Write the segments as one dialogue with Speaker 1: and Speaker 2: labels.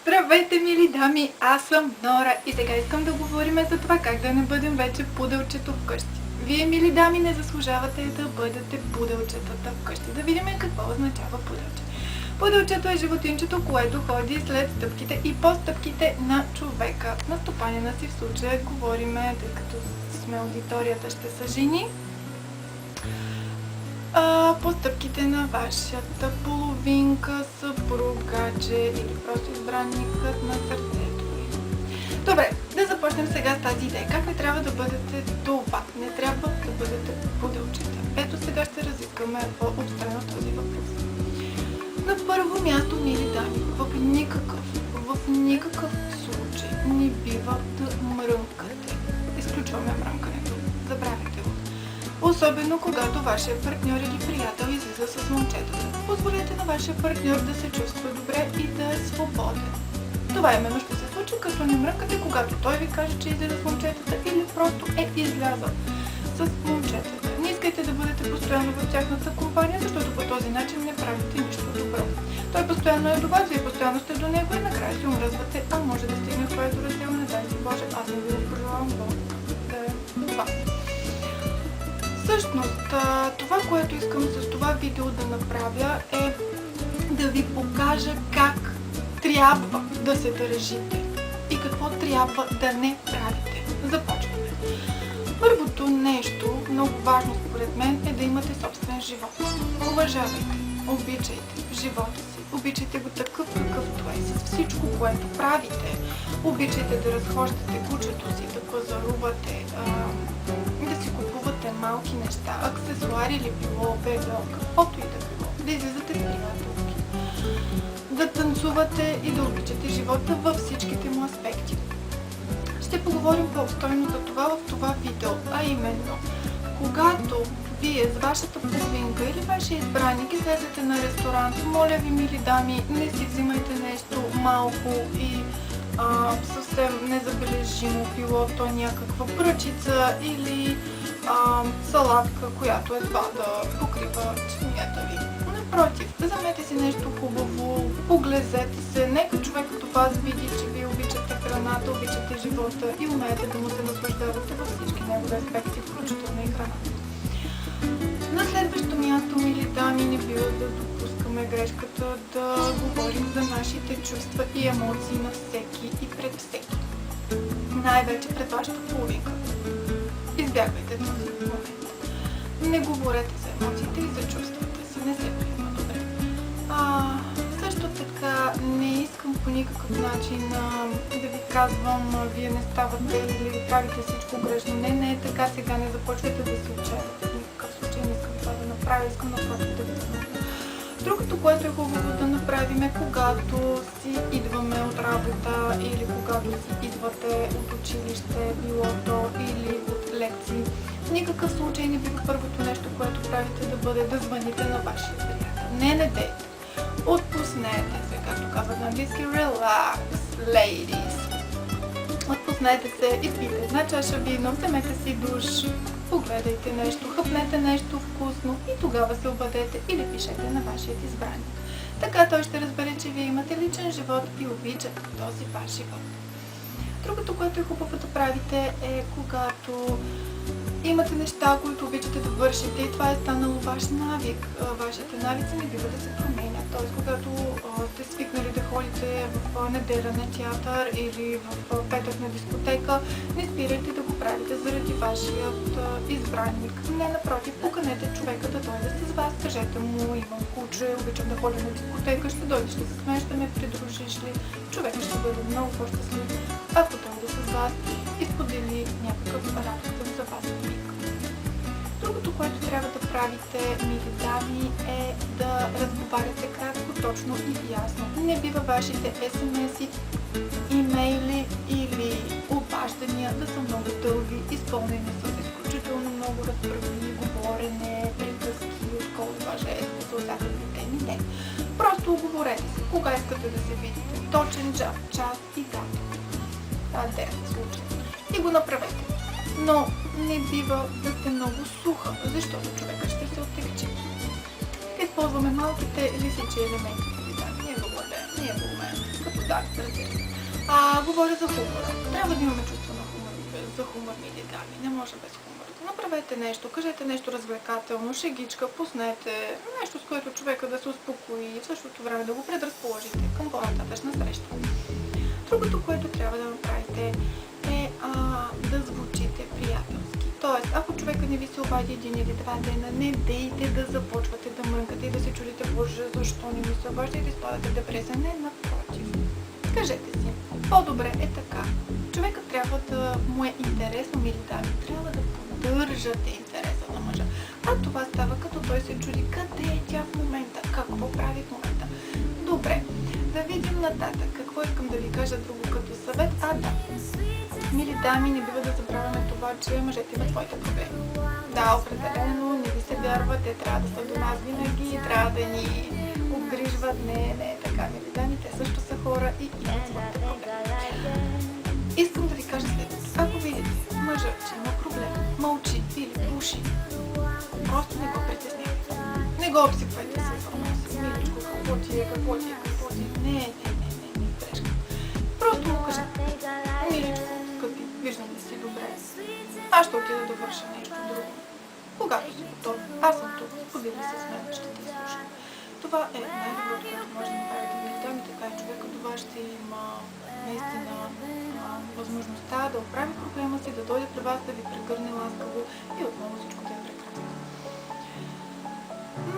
Speaker 1: Здравейте, мили дами! Аз съм Нора и сега искам да говорим за това как да не бъдем вече пуделчето вкъщи. Вие, мили дами, не заслужавате да бъдете пуделчетата вкъщи. Да видим какво означава пуделче. Пуделчето е животинчето, което ходи след стъпките и по стъпките на човека. На стопанина си в случая говориме, тъй като сме аудиторията, ще са жени. По стъпките на вашата половинка, съпругаче или просто избранникът на сърцето ви. Добре, да започнем сега с тази идея. Как не трябва да бъдете това? Не трябва да бъдете пуделчета. Ето сега ще разискаме обстойно този въпрос. На първо място, мили дами, в никакъв случай не бива да мрънкате. Изключваме мрънкането. Забравяйте го. Особено когато вашия партньор или приятел излиза с момчетата. Позволете на вашия партньор да се чувства добре и да е свободен. Това именно ще се случи, като не мръкате, когато той ви каже, че излиза с момчетата или просто е излязъл с момчетата. Не искайте да бъдете постоянно в тяхната компания, защото по този начин не правите нищо добро. Той постоянно е до вас, вие постоянно сте до него и накрая се омръзвате, а може да стигне това до раздел, не дай си Боже, аз не ви го пожелавам да е от вас. Всъщност, това, което искам с това видео да направя е да ви покажа как трябва да се държите и какво трябва да не правите. Започваме. Първото нещо, много важно според мен, е да имате собствен живот. Уважавайте, обичайте живота си, обичайте го такъв какъвто е, с всичко, което правите. Обичайте да разхождате кучето си, да пазарувате, да си купувате малки неща, аксесуари или било, бебел, каквото и да било, да излизате с приятелки, да танцувате и да обичате живота във всичките му аспекти. Ще поговорим по-обстойно за това в това видео, а именно, когато вие с вашата половинка или вашия избранник излезете на ресторант, моля ви, мили дами, не си взимайте нещо малко и съвсем незабележимо, било то някаква пръчица или салатка, която едва да покрива чинията ви. Напротив, вземете си нещо хубаво, поглезете се, нека човек като вас види, че вие обичате храната, обичате живота и умеете да му се наслаждавате във всички негови аспекти, включително и храната. На следващо място, мили дами, не бива да допускаме грешката да говорим за нашите чувства и емоции на всеки и пред всеки. Най-вече пред вашата половинка. Избягвайте този момент. Не говорете за емоциите и за чувствата си, не се приема добре. Също така не искам по никакъв начин да ви казвам, вие не ставате или правите всичко грешно. Не е така, сега не започвайте да се отчаявате. В никакъв случай не искам това да направя, искам напротив да ви помогна. Другото, което е хубаво да направим е, когато си идваме от работа или когато си идвате от училище, било то или от лекции. В никакъв случай не бива първото нещо, което правите да бъде да звъните на вашия приятел. Не дейте. Отпуснете се, както казват на английски, relax, ladies. Отпуснете се, изпийте една чаша вино, вземете си душ, погледайте нещо, хъпнете нещо вкусно и тогава се обадете или пишете на вашия избраник. Така той ще разбере, че вие имате личен живот и обичате този ваш живот. Другото, което е хубаво да правите е, когато имате неща, които обичате да вършите и това е станало ваш навик. Вашите навици не бива да се променят. Т.е. когато сте свикнали да ходите в неделя на театър или в петък на дискотека, не спирайте да го правите заради вашият избранник. Не, напротив, поканете човека да дойде с вас. Кажете му, имам куче, обичам да ходя на дискотека, ще дойдеш ли с мен, ще ме придружиш ли. Човекът ще бъде много по-щастлив, ако дойде с вас и сподели някакъв радостен за вас миг. Другото, което трябва да правите, мили дами, е да разговаряте кратко, точно и ясно. Не бива вашите SMS-и, имейли или обаждания да са много дълги, изпълнени с изключително много разправени, говорене, приказки, отколва жест, за всякакви теми. Не. Просто оговорете се, кога искате да се видите. Точен час и дата. Ден случай. И го направете. Но не бива да сте много суха, защото човека ще се оттегчи. Използваме малките лисичи елементи. Ние го владеем, ние го умеем. Като Да, разбира се. Говоря за хумора. Трябва да имаме чувство на хумор, за хумор, мили дами. Не може без хумор. Направете нещо, кажете нещо развлекателно, шегичка, пуснете нещо, с което човека да се успокои и в същото време да го предразположите към по-нататъчна среща. Другото, което трябва да направите е да звучите приятелски. Тоест, ако човека не ви се обади един или два дена, не дейте да започвате да мрънкате и да се чудите, боже, защо не ми се обажда и да изпадате в депресия. Не, напротив. Кажете си, по-добре е така. Човекът трябва да му е интересно, мили дами, трябва да поддържате интереса на мъжа. А това става като той се чуди къде е тя в момента, какво прави в момента. Добре, да видим нататък. Какво искам да ви кажа друго като съвет? Да. Мили дами, не бива да забравяме това, че мъжете имат своите проблеми. Да, определено, не ви се вярва, те трябва да са до нас винаги, трябва да ни обгрижват. Не, така, мили дами, те също са хора и имат своите проблеми. Искам да ви кажа следното. Ако видите мъжа, че има проблем, мълчи или пуши, просто не го притеснявайте. Не го обсипвайте с информация. Миличко, какво ти е. Не, грешка. Просто му кажете. Миличко, скъпи, виждам да си добре. Аз ще отида да върша нещо друго. Когато си готов, аз съм тук, подели се с мен, ще ти слушам. Това е най-доброто, което може да направите, мили дами, така и човека това ще има наистина възможността да оправи проблема си, да дойде при вас, да ви прегърне ласкаво и отново всичко да е прекрасно.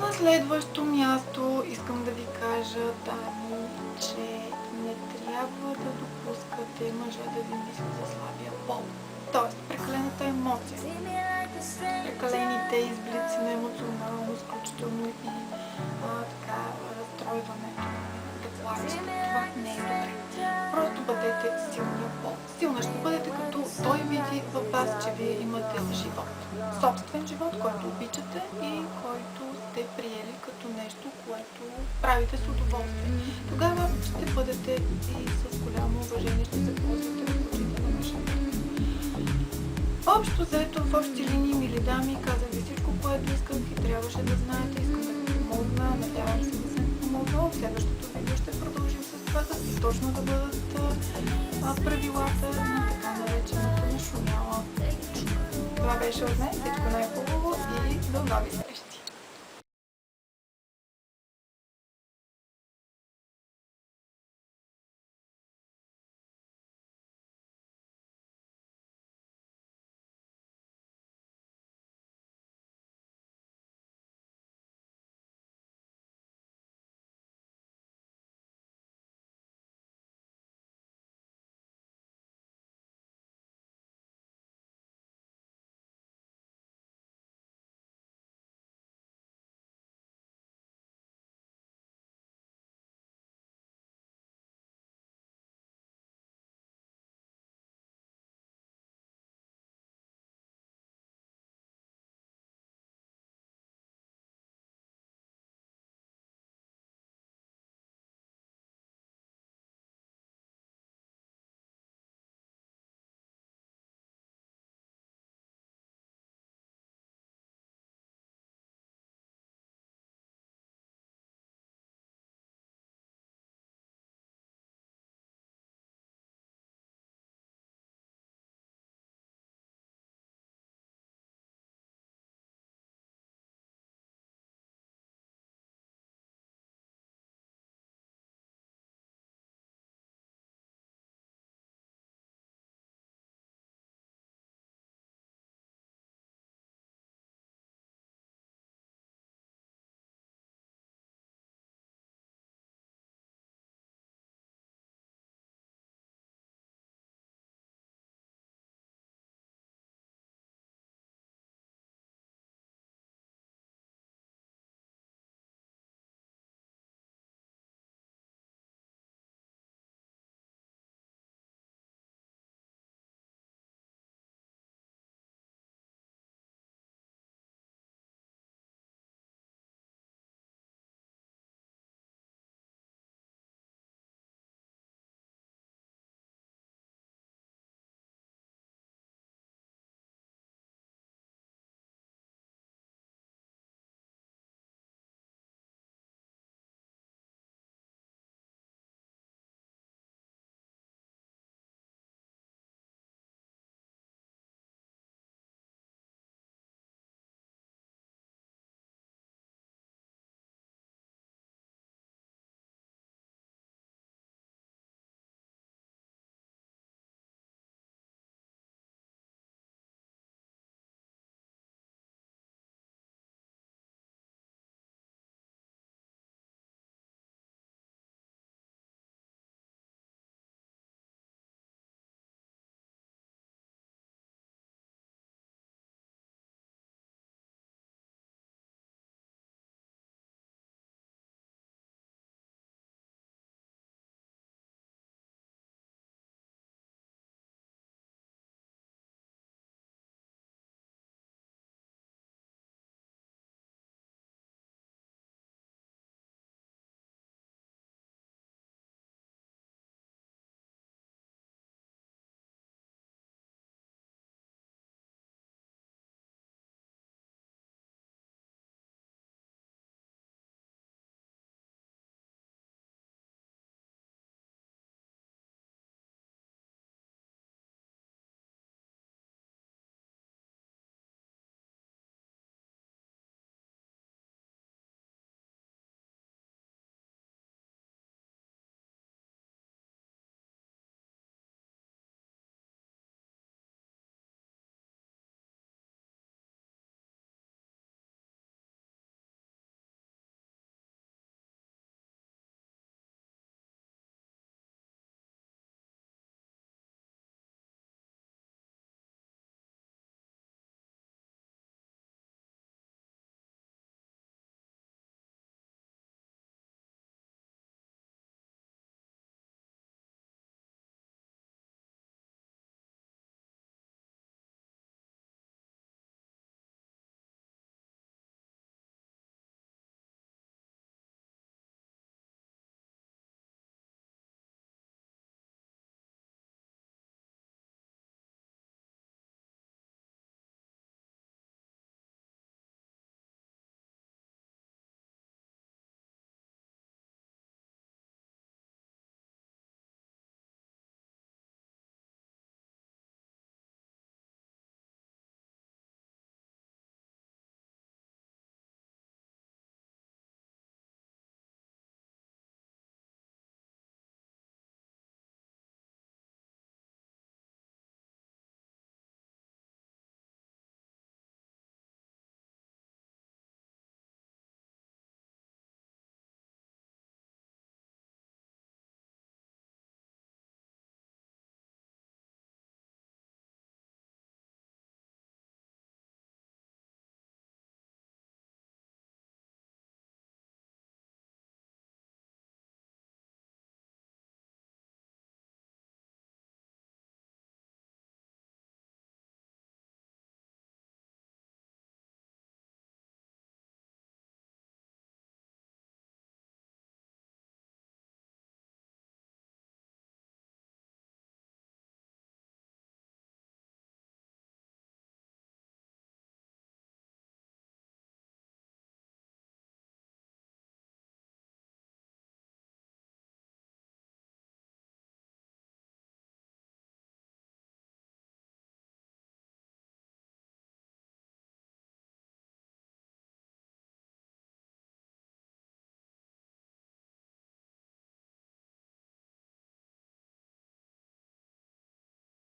Speaker 1: На следващо място искам да ви кажа, дами, че не трябва да допускате мъжа да ви мисли за слабия пол. Тоест, прекалената емоция, прекалените изблици на емоционално, изключително и разстройването, да плачете. Това не е добре. Просто бъдете силния пол. Силна ще бъдете, като той види във вас, че вие имате живот. Собствен живот, който обичате и който сте приели като нещо, което правите с удоволствие. Тогава ще бъдете и с голямо уважение, ще се ползвате в очите на мъжете. Общо заето, в общи линии, мили дами, казах ви всичко, което исках и трябваше да знаете. Искам да ви помогна, надявам се да съм помогнала. В следващото видео ще продължим с това, и точно да бъдат правилата на така наречената нашумяла. Това беше от мен, всичко най-хубаво и до нови срещи!